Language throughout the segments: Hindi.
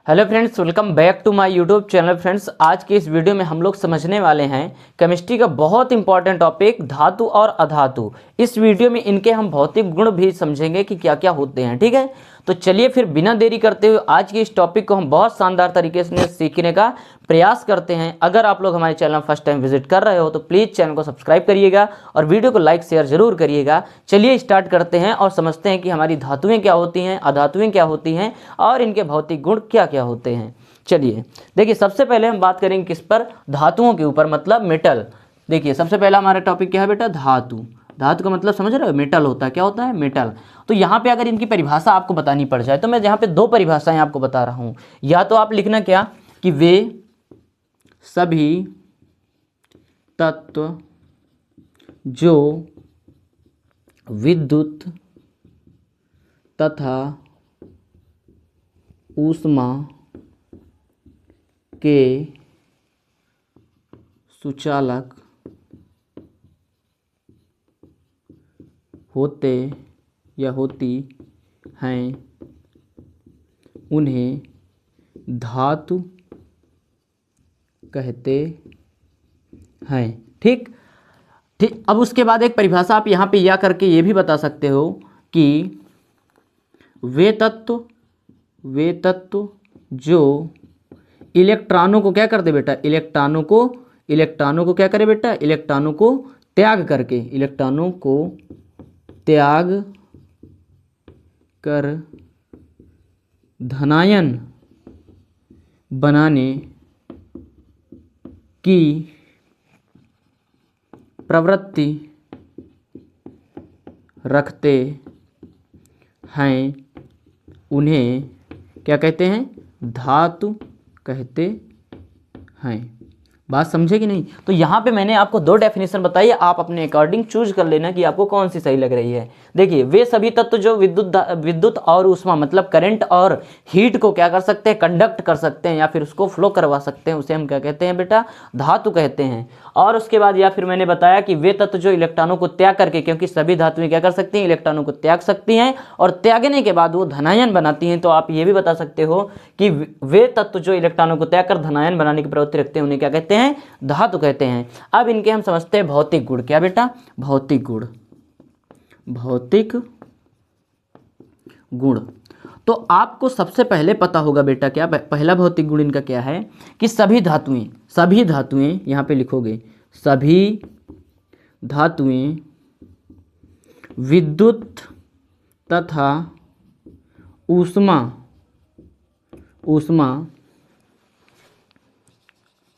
Hello friends, welcome back to my YouTube channel. Friends, आज के इस वीडियो में हम लोग समझने वाले हैं केमिस्ट्री का बहुत इंपॉर्टेंट टॉपिक धातु और अधातु। इस वीडियो में इनके हम भौतिक गुण भी समझेंगे कि क्या क्या होते हैं। ठीक है, तो चलिए फिर बिना देरी करते हुए आज के इस टॉपिक को हम बहुत शानदार तरीके से सीखने का प्रयास करते हैं। अगर आप लोग हमारे चैनल फर्स्ट टाइम विजिट कर रहे हो तो प्लीज़ चैनल को सब्सक्राइब करिएगा और वीडियो को लाइक शेयर जरूर करिएगा। चलिए स्टार्ट करते हैं और समझते हैं कि हमारी धातुएं क्या होती हैं, अधातुएं क्या होती हैं और इनके भौतिक गुण क्या क्या होते हैं। चलिए देखिए, सबसे पहले हम बात करेंगे किस पर, धातुओं के ऊपर, मतलब मेटल। देखिए सबसे पहला हमारा टॉपिक क्या है बेटा, धातु। धातु का मतलब समझ रहे हो, मेटल होता है। क्या होता है, मेटल। तो यहाँ पे अगर इनकी परिभाषा आपको बतानी पड़ जाए तो मैं यहाँ पे दो परिभाषाएं आपको बता रहा हूँ। या तो आप लिखना क्या कि वे सभी तत्व जो विद्युत तथा ऊष्मा के सुचालक होते या होती हैं उन्हें धातु कहते हैं। ठीक ठीक। अब उसके बाद एक परिभाषा आप यहाँ पे या करके ये भी बता सकते हो कि वे तत्व जो इलेक्ट्रॉनों को क्या कर दे बेटा, इलेक्ट्रॉनों को क्या करे बेटा, इलेक्ट्रॉनों को त्याग करके, इलेक्ट्रॉनों को त्याग कर धनायन बनाने की प्रवृत्ति रखते हैं उन्हें क्या कहते हैं, धातु कहते हैं। बात समझे कि नहीं। तो यहाँ पे मैंने आपको दो डेफिनेशन बताई, आप अपने अकॉर्डिंग चूज कर लेना कि आपको कौन सी सही लग रही है। देखिए, वे सभी तत्व जो विद्युत और ऊष्मा मतलब करंट और हीट को क्या कर सकते हैं, कंडक्ट कर सकते हैं या फिर उसको फ्लो करवा सकते हैं, उसे हम क्या कहते हैं बेटा, धातु कहते हैं। और उसके बाद या फिर मैंने बताया कि वे तत्व जो इलेक्ट्रॉनों को त्याग करके, क्योंकि सभी धातुएं क्या कर सकती हैं, इलेक्ट्रॉनों को त्याग सकती हैं और त्यागने के बाद वो धनायन बनाती हैं। तो आप ये भी बता सकते हो कि वे तत्व जो इलेक्ट्रॉनों को त्याग कर धनायन बनाने की प्रवृत्ति रखते हैं उन्हें क्या कहते हैं, धातु कहते हैं। अब इनके हम समझते हैं भौतिक गुण। क्या बेटा, भौतिक गुण। भौतिक गुण तो आपको सबसे पहले पता होगा बेटा, क्या पहला भौतिक गुण इनका क्या है कि सभी धातुएं यहां पे लिखोगे, सभी धातुएं विद्युत तथा ऊष्मा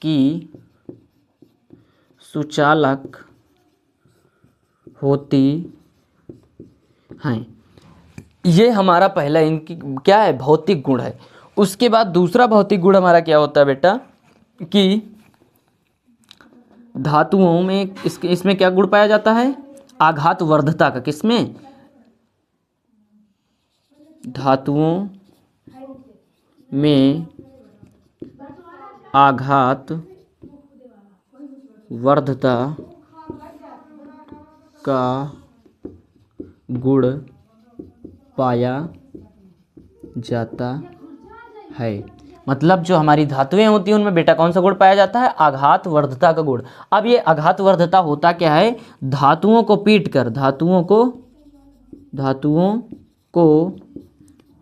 की सुचालक होती हैं। ये हमारा पहला इनकी क्या है, भौतिक गुण है। उसके बाद दूसरा भौतिक गुण हमारा क्या होता है बेटा कि धातुओं में इसमें क्या गुण पाया जाता है, आघात वर्धता का। किसमें, धातुओं में आघात वर्धता का गुण पाया जाता है। मतलब जो हमारी धातुएं होती हैं उनमें बेटा कौन सा गुण पाया जाता है, आघात वर्धता का गुण। अब ये आघात वर्धता होता क्या है, धातुओं को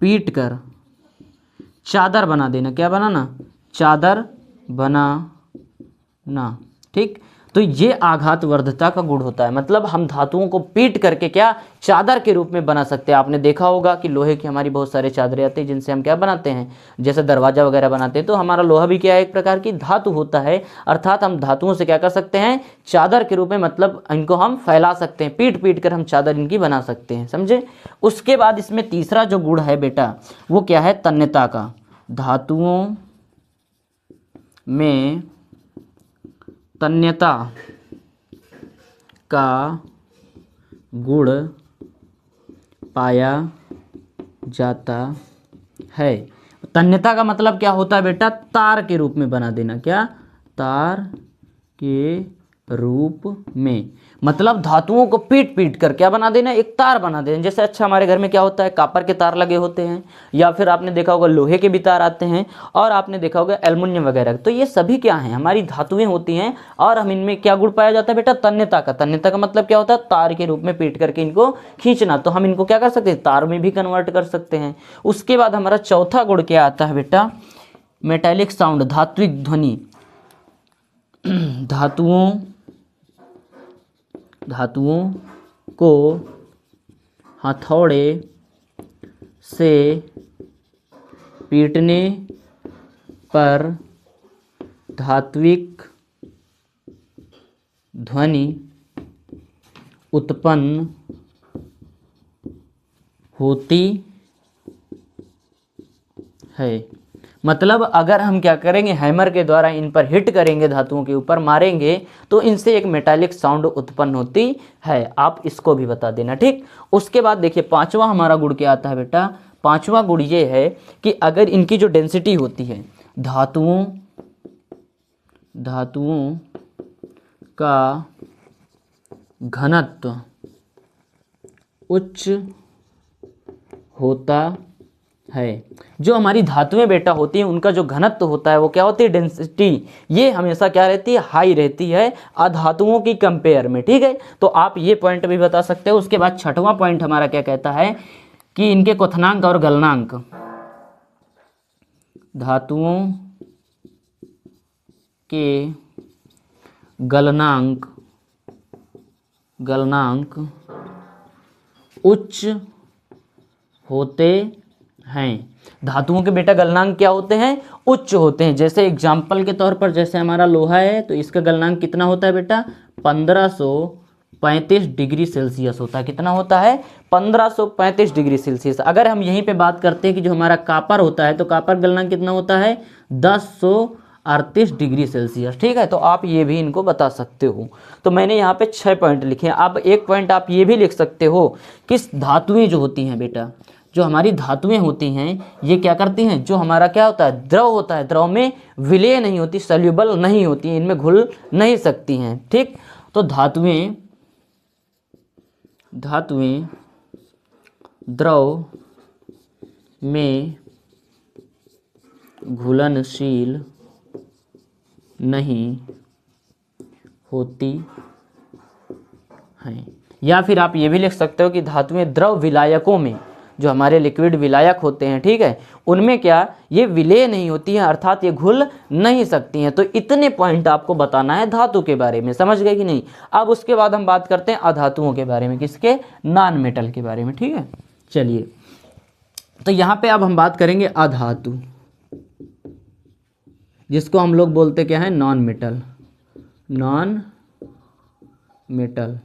पीट कर चादर बना देना। क्या बनाना, चादर बनाना। ठीक, तो ये आघात वर्धता का गुण होता है। मतलब हम धातुओं को पीट करके क्या चादर के रूप में बना सकते हैं। आपने देखा होगा कि लोहे की हमारी बहुत सारे चादरें आती हैं जिनसे हम क्या बनाते हैं, जैसे दरवाजा वगैरह बनाते हैं, तो हमारा लोहा भी क्या है, एक प्रकार की धातु होता है। अर्थात हम धातुओं से क्या कर सकते हैं, चादर के रूप में, मतलब इनको हम फैला सकते हैं, पीट पीट कर हम चादर इनकी बना सकते हैं। समझे। उसके बाद इसमें तीसरा जो गुण है बेटा वो क्या है, तन्यता का। धातुओं में तन्यता का गुण पाया जाता है। तन्यता का मतलब क्या होता है बेटा, तार के रूप में बना देना। क्या, तार के रूप में, मतलब धातुओं को पीट पीट कर क्या बना देना, एक तार बना देना। जैसे अच्छा हमारे घर में क्या होता है, कॉपर के तार लगे होते हैं, या फिर आपने देखा होगा लोहे के भी तार आते हैं, और आपने देखा होगा एल्युमिनियम वगैरह। तो ये सभी क्या हैं, हमारी धातुएं होती हैं। और हम इनमें क्या गुण पाया जाता है बेटा, तन्यता का। तन्यता का मतलब क्या होता है, तार के रूप में पीट करके इनको खींचना। तो हम इनको क्या कर सकते हैं, तार में भी कन्वर्ट कर सकते हैं। उसके बाद हमारा चौथा गुण क्या आता है बेटा, मेटालिक साउंड, धात्विक ध्वनि। धातुओं को हथौड़े से पीटने पर धात्विक ध्वनि उत्पन्न होती है। मतलब अगर हम क्या करेंगे, हैमर के द्वारा इन पर हिट करेंगे, धातुओं के ऊपर मारेंगे, तो इनसे एक मेटालिक साउंड उत्पन्न होती है। आप इसको भी बता देना, ठीक। उसके बाद देखिए पांचवा हमारा गुण क्या आता है बेटा, पांचवा गुण ये है कि अगर इनकी जो डेंसिटी होती है, धातुओं का घनत्व उच्च होता है। जो हमारी धातुएं बेटा होती हैं, उनका जो घनत्व होता है वो क्या होती है, डेंसिटी, ये हमेशा क्या रहती है, हाई रहती है अधातुओं की कंपेयर में, ठीक है। तो आप ये पॉइंट भी बता सकते हो। उसके बाद छठवां पॉइंट हमारा क्या कहता है कि इनके क्वथनांक और गलनांक, धातुओं के गलनांक उच्च होते हैं। धातुओं के बेटा गलनांक क्या होते हैं, उच्च होते हैं। जैसे एग्जाम्पल के तौर पर, जैसे हमारा लोहा है तो इसका गलनांक कितना होता है बेटा, 1535 डिग्री सेल्सियस होता है। कितना होता है, 1535 डिग्री सेल्सियस। अगर हम यहीं पे बात करते हैं कि जो हमारा कॉपर होता है, तो कॉपर गलनांक कितना होता है, 1038 डिग्री सेल्सियस, ठीक है। तो आप ये भी इनको बता सकते हो। तो मैंने यहाँ पे 6 पॉइंट लिखे हैं। अब एक पॉइंट आप ये भी लिख सकते हो कि धातुएं जो होती हैं बेटा, जो हमारी धातुएं होती हैं, ये क्या करती हैं, जो हमारा क्या होता है, द्रव होता है, द्रव में विलय नहीं होती, सॉल्युबल नहीं होती, इनमें घुल नहीं सकती हैं, ठीक। तो धातुएं द्रव में घुलनशील नहीं होती हैं। या फिर आप ये भी लिख सकते हो कि धातुएं द्रव विलायकों में, जो हमारे लिक्विड विलायक होते हैं, ठीक है, उनमें क्या ये विलय नहीं होती है, अर्थात ये घुल नहीं सकती हैं। तो इतने पॉइंट आपको बताना है धातु के बारे में, समझ गए कि नहीं। अब उसके बाद हम बात करते हैं अधातुओं के बारे में, किसके, नॉन मेटल के बारे में, ठीक है। चलिए, तो यहाँ पे अब हम बात करेंगे अधातु, जिसको हम लोग बोलते क्या है, नॉन मेटल।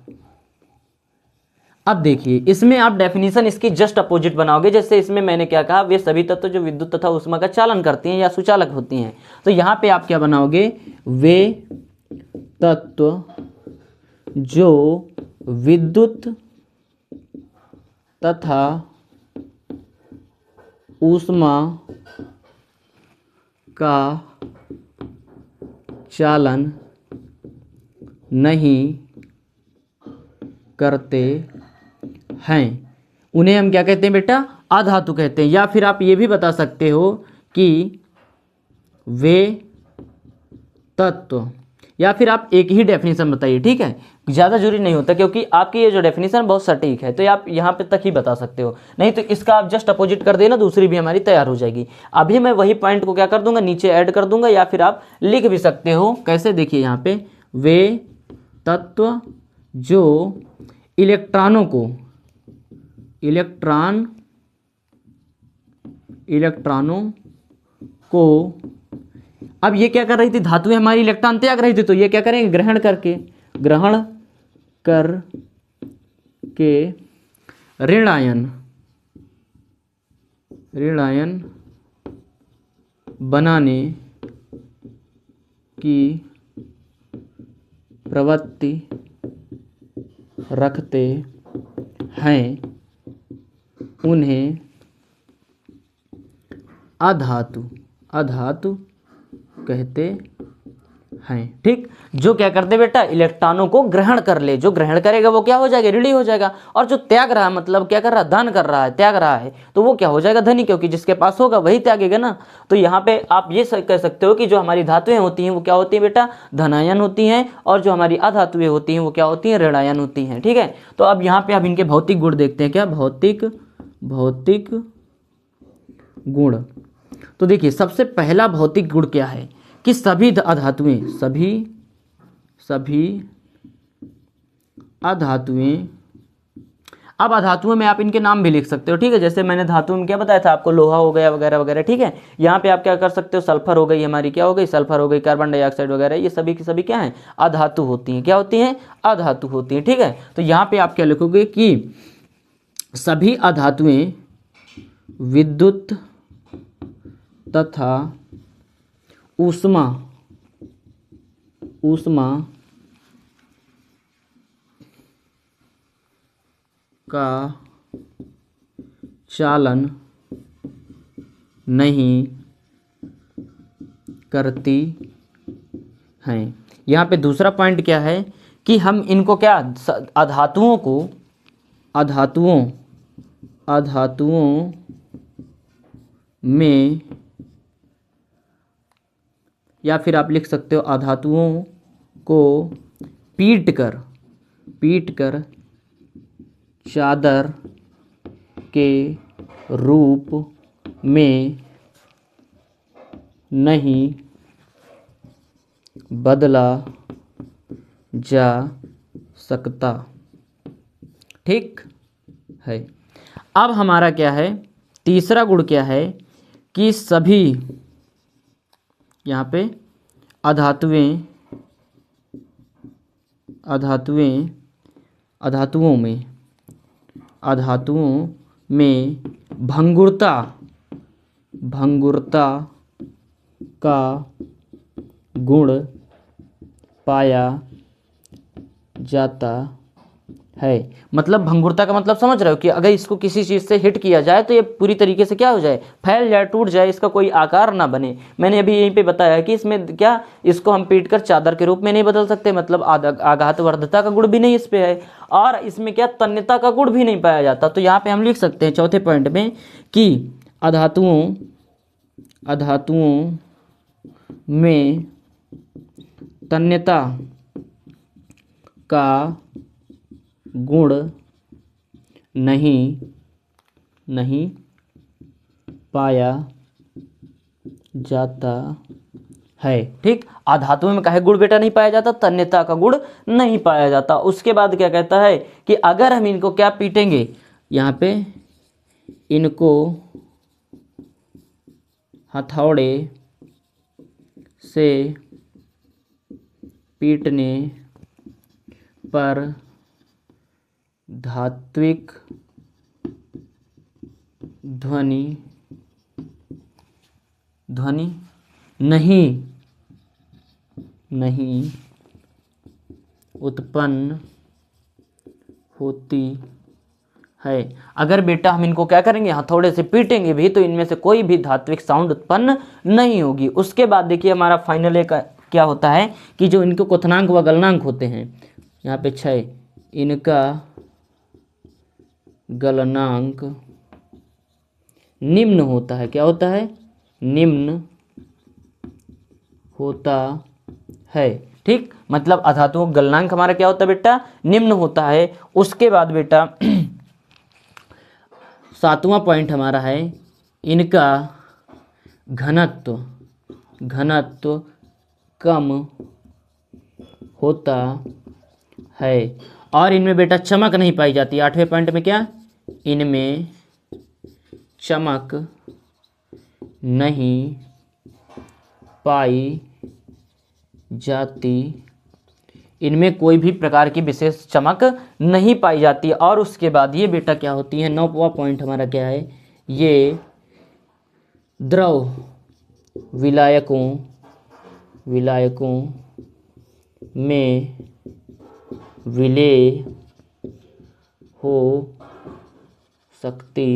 अब देखिए, इसमें आप डेफिनेशन इसकी जस्ट अपोजिट बनाओगे। जैसे इसमें मैंने क्या कहा, वे सभी तत्व जो विद्युत तथा ऊष्मा का चालन करती हैं या सुचालक होती हैं। तो यहाँ पे आप क्या बनाओगे, वे तत्व जो विद्युत तथा ऊष्मा का चालन नहीं करते हैं, उन्हें हम क्या कहते हैं बेटा, अधातु कहते हैं। या फिर आप ये भी बता सकते हो कि वे तत्व, या फिर आप एक ही डेफिनेशन बताइए, ठीक है, ज़्यादा जरूरी नहीं होता, क्योंकि आपकी ये जो डेफिनेशन बहुत सटीक है, तो आप यहाँ पे तक ही बता सकते हो। नहीं तो इसका आप जस्ट अपोजिट कर देना, दूसरी भी हमारी तैयार हो जाएगी। अभी मैं वही पॉइंट को क्या कर दूंगा, नीचे ऐड कर दूंगा, या फिर आप लिख भी सकते हो। कैसे, देखिए यहाँ पे, वे तत्व जो इलेक्ट्रॉनों को अब ये क्या कर रही थी, धातुएं हमारी इलेक्ट्रॉन त्याग रही थी, तो ये क्या करेंगे, ग्रहण करके ऋणायन बनाने की प्रवृत्ति रखते हैं, उन्हें अधातु कहते हैं। ठीक, जो क्या करते बेटा, इलेक्ट्रॉनों को ग्रहण कर ले, जो ग्रहण करेगा वो क्या हो जाएगा, ऋणी हो जाएगा, और जो त्याग रहा है मतलब क्या कर रहा है, दान कर रहा है, त्याग रहा है, तो वो क्या हो जाएगा, धनी, क्योंकि जिसके पास होगा वही त्यागेगा ना। तो यहाँ पे आप ये कह सकते हो कि जो हमारी धातुएं होती हैं वो क्या होती हैं बेटा, धनायन होती हैं, और जो हमारी अधातुएं होती हैं वो क्या होती हैं, ऋणायन होती हैं। ठीक है, तो अब यहाँ पे आप इनके भौतिक गुण देखते हैं, क्या भौतिक गुण। तो देखिए सबसे पहला भौतिक गुण क्या है कि सभी अधातुएं, सभी अधातुएं, अब अधातुओं में आप इनके नाम भी लिख सकते हो। ठीक है, जैसे मैंने धातु में क्या बताया था आपको, लोहा हो गया वगैरह वगैरह। ठीक है, यहाँ पे आप क्या कर सकते हो, सल्फर हो गई हमारी, क्या हो गई, सल्फर हो गई, कार्बन डाइऑक्साइड वगैरह, ये सभी की सभी क्या है, अधातु होती हैं। क्या होती हैं, अधातु होती हैं। ठीक है, तो यहाँ पे आप क्या लिखोगे कि सभी अधातुएं विद्युत तथा ऊष्मा का चालन नहीं करती हैं। यहाँ पे दूसरा पॉइंट क्या है कि हम इनको क्या, अधातुओं में, या फिर आप लिख सकते हो अधातुओं को पीट कर चादर के रूप में नहीं बदला जा सकता। ठीक है, अब हमारा क्या है, तीसरा गुण क्या है कि सभी, यहाँ पे अधातुओं में भंगुरता का गुण पाया जाता है। मतलब भंगुरता का मतलब समझ रहे हो कि अगर इसको किसी चीज़ से हिट किया जाए तो ये पूरी तरीके से क्या हो जाए, फैल जाए, टूट जाए, इसका कोई आकार ना बने। मैंने अभी यहीं पे बताया कि इसमें क्या, इसको हम पीट कर चादर के रूप में नहीं बदल सकते, मतलब आघातवर्धता का गुण भी नहीं इस पे है, और इसमें क्या, तन्यता का गुण भी नहीं पाया जाता। तो यहाँ पे हम लिख सकते हैं चौथे पॉइंट में कि अधातुओं में तन्यता का गुण नहीं पाया जाता है। ठीक, अधातुओं में काहे गुण बेटा नहीं पाया जाता, तन्यता का गुण नहीं पाया जाता। उसके बाद क्या कहता है कि अगर हम इनको क्या पीटेंगे, यहाँ पे इनको हथौड़े से पीटने पर धात्विक ध्वनि नहीं उत्पन्न होती है। अगर बेटा हम इनको क्या करेंगे, हथौड़े से पीटेंगे भी, तो इनमें से कोई भी धात्विक साउंड उत्पन्न नहीं होगी। उसके बाद देखिए हमारा फाइनल एक क्या होता है कि जो इनको क्वथनांक व गलनांक होते हैं, यहाँ पे 6, इनका गलनांक निम्न होता है। क्या होता है, निम्न होता है। ठीक, मतलब अधातुओं का गलनांक हमारा क्या होता है बेटा, निम्न होता है। उसके बाद बेटा 7वां पॉइंट हमारा है, इनका घनत्व कम होता है, और इनमें बेटा चमक नहीं पाई जाती। 8वें पॉइंट में क्या, इनमें चमक नहीं पाई जाती, इनमें कोई भी प्रकार की विशेष चमक नहीं पाई जाती। और उसके बाद ये बेटा क्या होती है, 9वां पॉइंट हमारा क्या है, ये द्रव विलायकों में विलेय हो सकती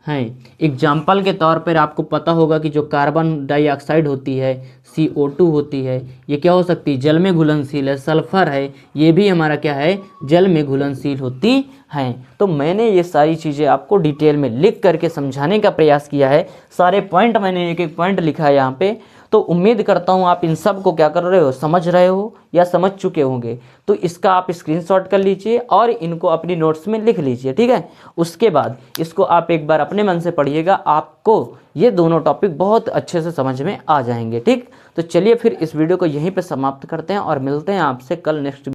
हैं। एग्जाम्पल के तौर पर आपको पता होगा कि जो कार्बन डाइऑक्साइड होती है, CO2 होती है, ये क्या हो सकती है, जल में घुलनशील है। सल्फर है, ये भी हमारा क्या है, जल में घुलनशील होती हैं। तो मैंने ये सारी चीज़ें आपको डिटेल में लिख करके समझाने का प्रयास किया है। सारे पॉइंट मैंने एक एक पॉइंट लिखा है यहाँ पे। तो उम्मीद करता हूँ आप इन सब को क्या कर रहे हो, समझ रहे हो या समझ चुके होंगे। तो इसका आप स्क्रीनशॉट कर लीजिए और इनको अपनी नोट्स में लिख लीजिए, ठीक है। उसके बाद इसको आप एक बार अपने मन से पढ़िएगा, आपको ये दोनों टॉपिक बहुत अच्छे से समझ में आ जाएंगे, ठीक। तो चलिए फिर इस वीडियो को यहीं पे समाप्त करते हैं और मिलते हैं आपसे कल नेक्स्ट